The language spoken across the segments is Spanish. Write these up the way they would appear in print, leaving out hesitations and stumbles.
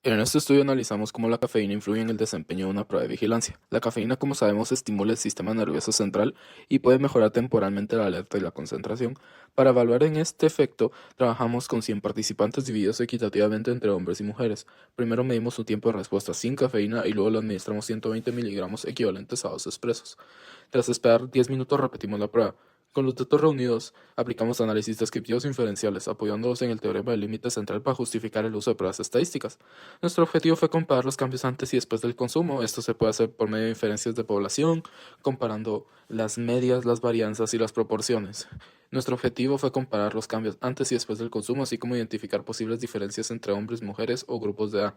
En este estudio analizamos cómo la cafeína influye en el desempeño de una prueba de vigilancia. La cafeína, como sabemos, estimula el sistema nervioso central y puede mejorar temporalmente la alerta y la concentración. Para evaluar en este efecto, trabajamos con 100 participantes divididos equitativamente entre hombres y mujeres. Primero medimos su tiempo de respuesta sin cafeína y luego le administramos 120 miligramos equivalentes a 2 expresos. Tras esperar 10 minutos repetimos la prueba. Con los datos reunidos, aplicamos análisis descriptivos inferenciales, apoyándonos en el teorema del límite central para justificar el uso de pruebas estadísticas. Nuestro objetivo fue comparar los cambios antes y después del consumo. Esto se puede hacer por medio de inferencias de población, comparando las medias, las varianzas y las proporciones. Nuestro objetivo fue comparar los cambios antes y después del consumo, así como identificar posibles diferencias entre hombres, mujeres o grupos de edad.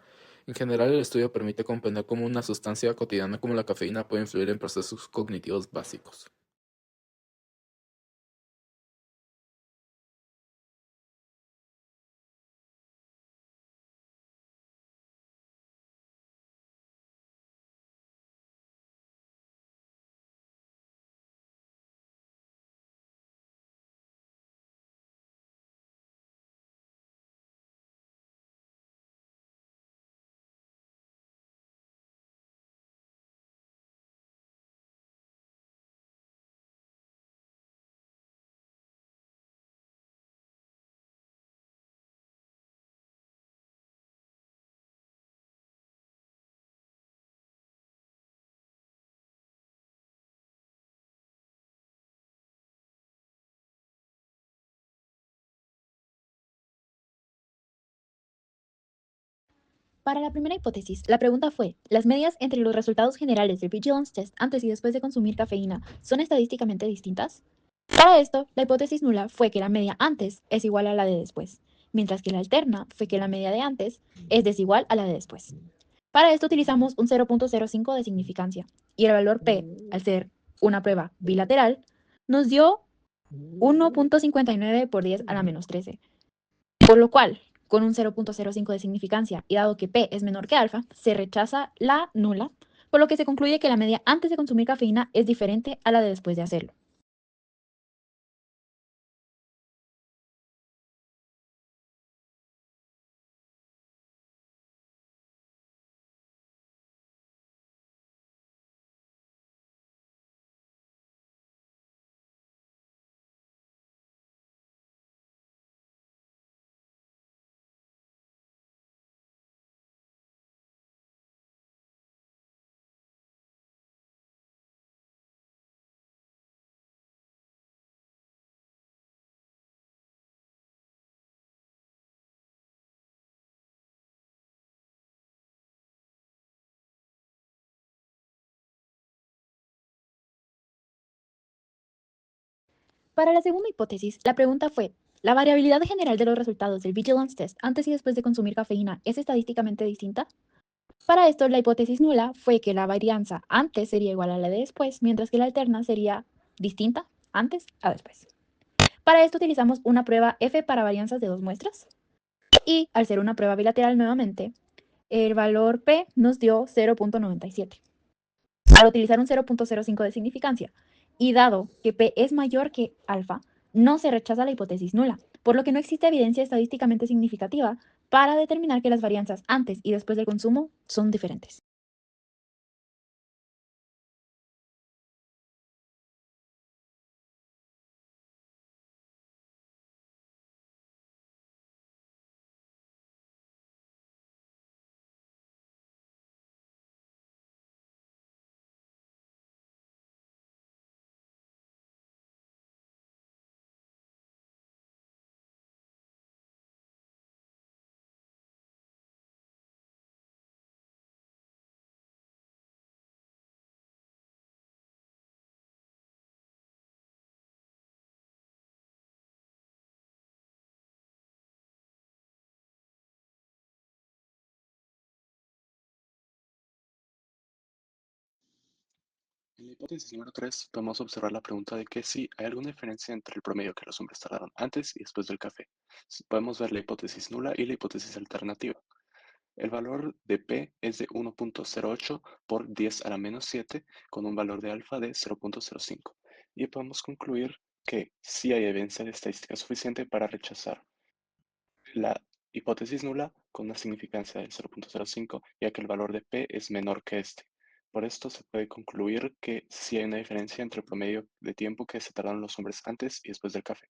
En general, el estudio permite comprender cómo una sustancia cotidiana como la cafeína puede influir en procesos cognitivos básicos. Para la primera hipótesis, la pregunta fue, ¿las medias entre los resultados generales del Vigilance Test antes y después de consumir cafeína son estadísticamente distintas? Para esto, la hipótesis nula fue que la media antes es igual a la de después, mientras que la alterna fue que la media de antes es desigual a la de después. Para esto utilizamos un 0.05 de significancia, y el valor P, al ser una prueba bilateral, nos dio 1.59 por 10 a la menos 13, por lo cual, con un 0.05 de significancia y dado que P es menor que alfa, se rechaza la nula, por lo que se concluye que la media antes de consumir cafeína es diferente a la de después de hacerlo. Para la segunda hipótesis, la pregunta fue, ¿la variabilidad general de los resultados del Vigilance Test antes y después de consumir cafeína es estadísticamente distinta? Para esto, la hipótesis nula fue que la varianza antes sería igual a la de después, mientras que la alterna sería distinta antes a después. Para esto utilizamos una prueba F para varianzas de dos muestras, y al ser una prueba bilateral nuevamente, el valor P nos dio 0.97. Al utilizar un 0.05 de significancia y dado que P es mayor que alfa, no se rechaza la hipótesis nula, por lo que no existe evidencia estadísticamente significativa para determinar que las varianzas antes y después del consumo son diferentes. En la hipótesis número 3, podemos observar la pregunta de que si hay alguna diferencia entre el promedio que los hombres tardaron antes y después del café. Podemos ver la hipótesis nula y la hipótesis alternativa. El valor de P es de 1.08 por 10 a la menos 7 con un valor de alfa de 0.05. Y podemos concluir que sí hay evidencia de estadística suficiente para rechazar la hipótesis nula con una significancia de 0.05, ya que el valor de P es menor que este. Por esto se puede concluir que sí hay una diferencia entre el promedio de tiempo que se tardaron los hombres antes y después del café.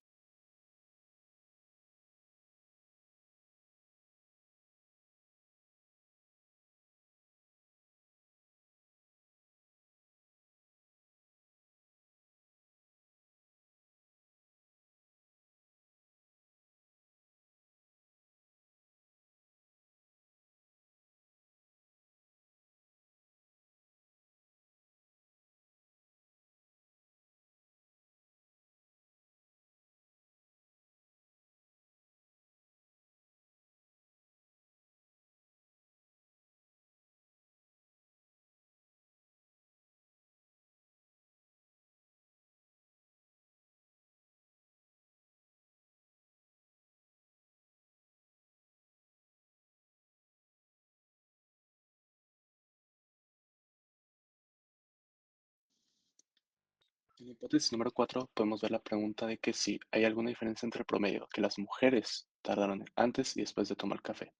En la hipótesis número 4 podemos ver la pregunta de que si hay alguna diferencia entre el promedio que las mujeres tardaron antes y después de tomar café.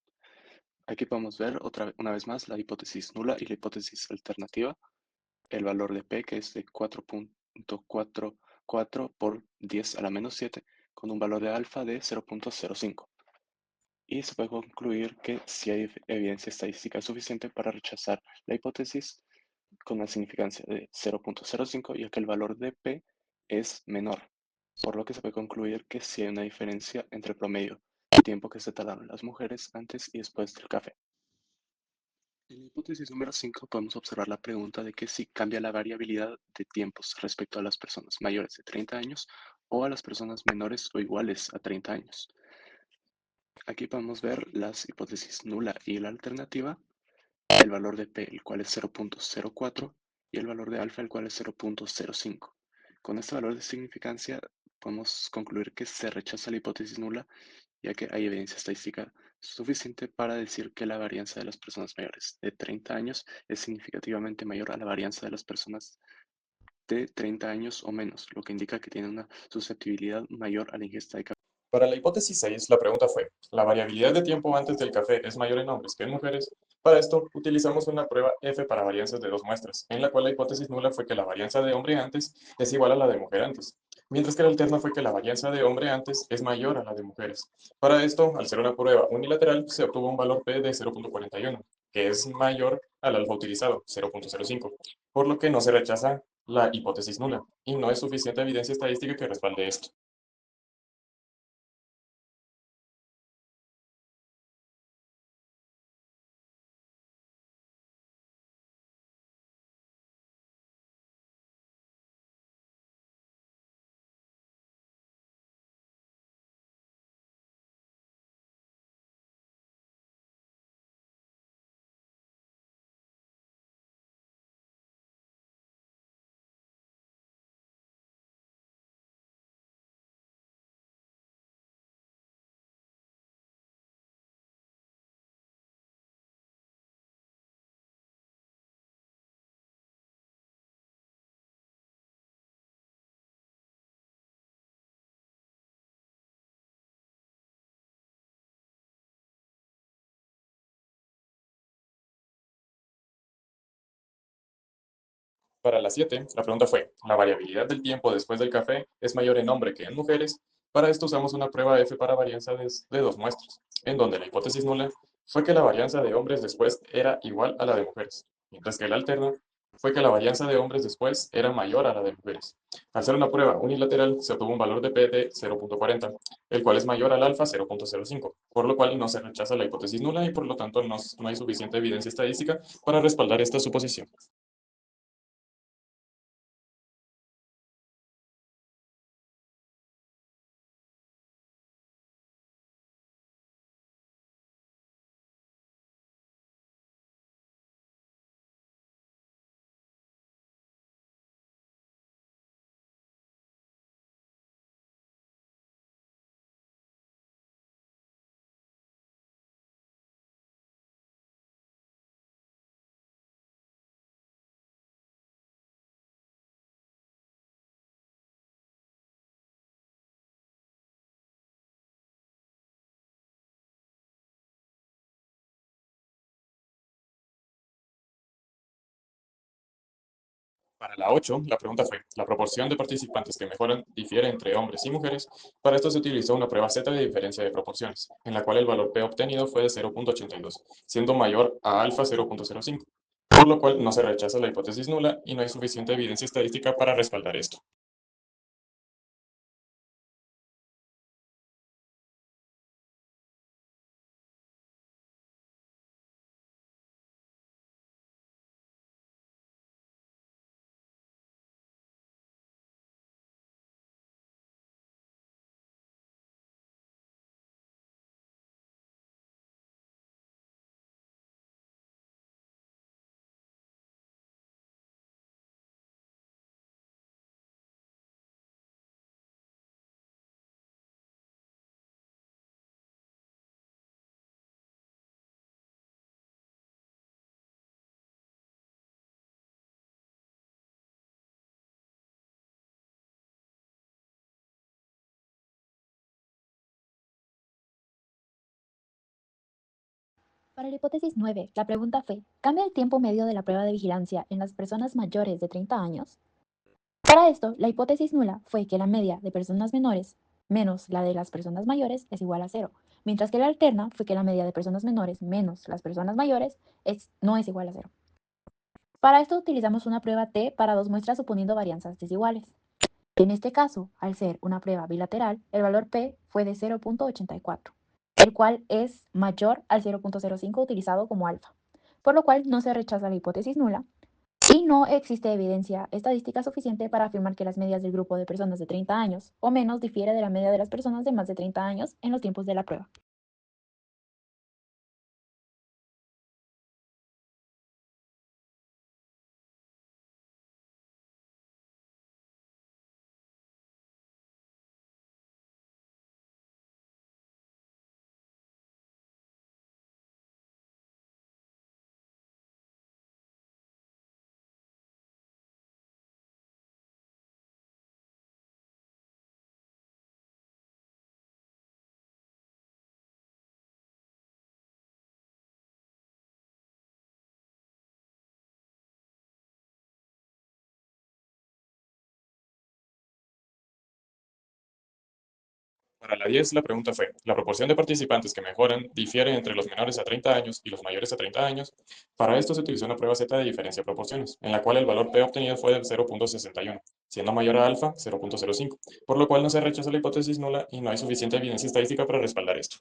Aquí podemos ver una vez más la hipótesis nula y la hipótesis alternativa. El valor de P, que es de 4.44 por 10 a la menos 7, con un valor de alfa de 0.05. Y se puede concluir que sí hay evidencia estadística suficiente para rechazar la hipótesis con una significancia de 0.05, ya que el valor de P es menor, por lo que se puede concluir que sí hay una diferencia entre el promedio de tiempo que se tardaron las mujeres antes y después del café. En la hipótesis número 5 podemos observar la pregunta de que si cambia la variabilidad de tiempos respecto a las personas mayores de 30 años o a las personas menores o iguales a 30 años. Aquí podemos ver las hipótesis nula y la alternativa, el valor de P, el cual es 0.04, y el valor de alfa, el cual es 0.05. Con este valor de significancia podemos concluir que se rechaza la hipótesis nula, ya que hay evidencia estadística suficiente para decir que la varianza de las personas mayores de 30 años es significativamente mayor a la varianza de las personas de 30 años o menos, lo que indica que tienen una susceptibilidad mayor a la ingesta de café. Para la hipótesis 6, la pregunta fue, ¿la variabilidad de tiempo antes del café es mayor en hombres que en mujeres? Para esto, utilizamos una prueba F para varianzas de dos muestras, en la cual la hipótesis nula fue que la varianza de hombre antes es igual a la de mujer antes, mientras que la alterna fue que la varianza de hombre antes es mayor a la de mujeres. Para esto, al ser una prueba unilateral, se obtuvo un valor P de 0.41, que es mayor al alfa utilizado, 0.05, por lo que no se rechaza la hipótesis nula, y no es suficiente evidencia estadística que respalde esto. Para las 7, la pregunta fue, ¿la variabilidad del tiempo después del café es mayor en hombre que en mujeres? Para esto usamos una prueba F para varianza de dos muestras, en donde la hipótesis nula fue que la varianza de hombres después era igual a la de mujeres, mientras que la alterna fue que la varianza de hombres después era mayor a la de mujeres. Al ser una prueba unilateral, se obtuvo un valor de P de 0.40, el cual es mayor al alfa 0.05, por lo cual no se rechaza la hipótesis nula y por lo tanto no hay suficiente evidencia estadística para respaldar esta suposición. Para la 8, la pregunta fue, ¿la proporción de participantes que mejoran difiere entre hombres y mujeres? Para esto se utilizó una prueba Z de diferencia de proporciones, en la cual el valor P obtenido fue de 0.82, siendo mayor a alfa 0.05, por lo cual no se rechaza la hipótesis nula y no hay suficiente evidencia estadística para respaldar esto. Para la hipótesis 9, la pregunta fue, ¿cambia el tiempo medio de la prueba de vigilancia en las personas mayores de 30 años? Para esto, la hipótesis nula fue que la media de personas menores menos la de las personas mayores es igual a 0, mientras que la alterna fue que la media de personas menores menos las personas mayores no es igual a 0. Para esto utilizamos una prueba T para dos muestras suponiendo varianzas desiguales. En este caso, al ser una prueba bilateral, el valor P fue de 0.84, el cual es mayor al 0.05 utilizado como alfa, por lo cual no se rechaza la hipótesis nula y no existe evidencia estadística suficiente para afirmar que las medias del grupo de personas de 30 años o menos difiere de la media de las personas de más de 30 años en los tiempos de la prueba. Para la 10, la pregunta fue, ¿la proporción de participantes que mejoran difiere entre los menores a 30 años y los mayores a 30 años? Para esto se utilizó una prueba Z de diferencia de proporciones, en la cual el valor P obtenido fue de 0.61, siendo mayor a alfa 0.05, por lo cual no se rechaza la hipótesis nula y no hay suficiente evidencia estadística para respaldar esto.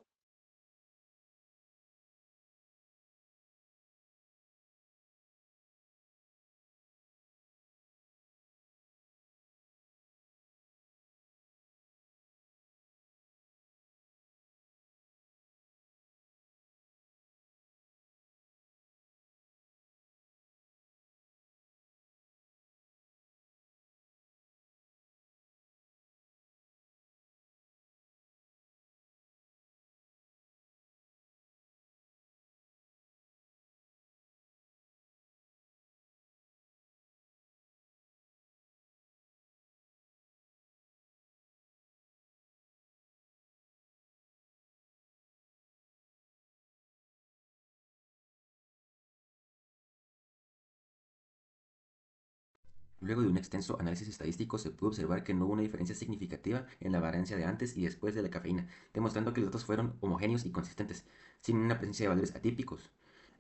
Luego de un extenso análisis estadístico se pudo observar que no hubo una diferencia significativa en la variancia de antes y después de la cafeína, demostrando que los datos fueron homogéneos y consistentes, sin una presencia de valores atípicos.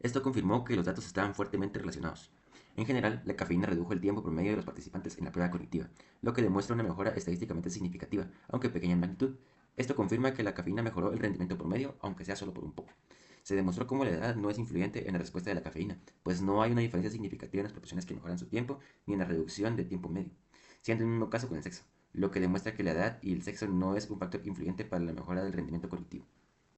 Esto confirmó que los datos estaban fuertemente relacionados. En general, la cafeína redujo el tiempo promedio de los participantes en la prueba cognitiva, lo que demuestra una mejora estadísticamente significativa, aunque pequeña en magnitud. Esto confirma que la cafeína mejoró el rendimiento promedio, aunque sea solo por un poco. Se demostró cómo la edad no es influyente en la respuesta de la cafeína, pues no hay una diferencia significativa en las proporciones que mejoran su tiempo ni en la reducción de tiempo medio, siendo el mismo caso con el sexo, lo que demuestra que la edad y el sexo no es un factor influyente para la mejora del rendimiento cognitivo.